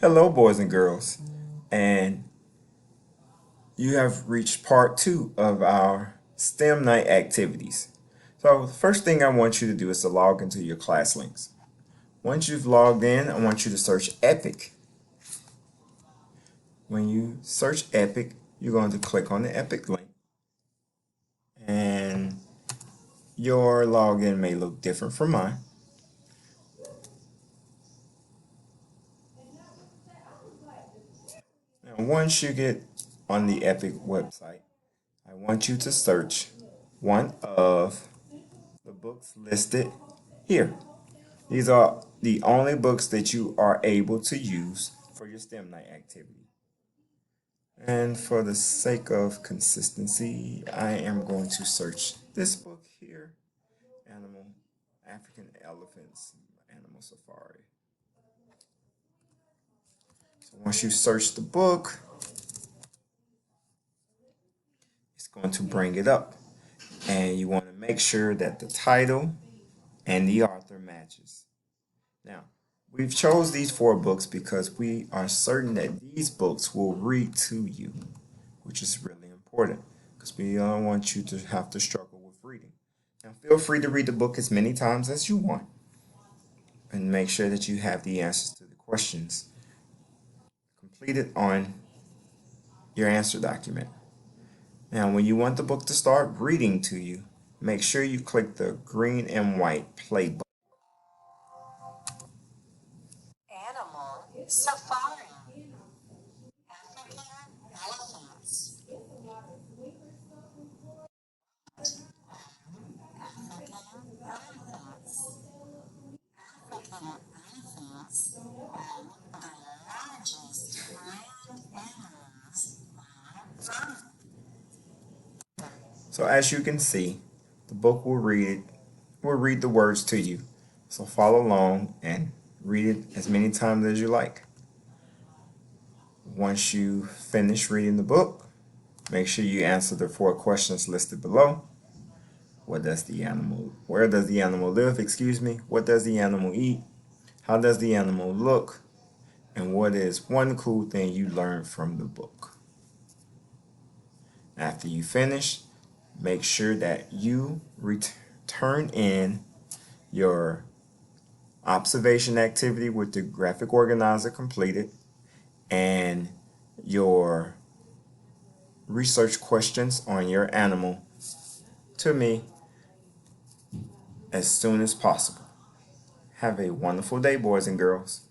Hello, boys and girls, and you have reached part two of our STEM night activities. So, the first thing I want you to do is to log into your class links. Once you've logged in, I want you to search Epic. When you search Epic, you're going to click on the Epic link, and your login may look different from mine. Now, once you get on the Epic website, I want you to search one of the books listed here. These are the only books that you are able to use for your STEM night activity. And for the sake of consistency, I am going to search this book here, Animal African Elephants, Animal Safari. So once you search the book, it's going to bring it up. And you want to make sure that the title and the author matches. Now, we've chose these four books because we are certain that these books will read to you, which is really important because we don't want you to have to struggle with reading. Now, feel free to read the book as many times as you want and make sure that you have the answers to the questions completed on your answer document. Now, when you want the book to start reading to you, make sure you click the green and white play button. Animal Safari. African elephants. African elephants. African elephants are the largest land animals on Earth. So as you can see, the book will read the words to you. So follow along and read it as many times as you like. Once you finish reading the book, make sure you answer the four questions listed below. Where does the animal live? Excuse me. What does the animal eat? How does the animal look? And what is one cool thing you learned from the book? After you finish, make sure that you return in your observation activity with the graphic organizer completed and your research questions on your animal to me as soon as possible. Have a wonderful day, boys and girls.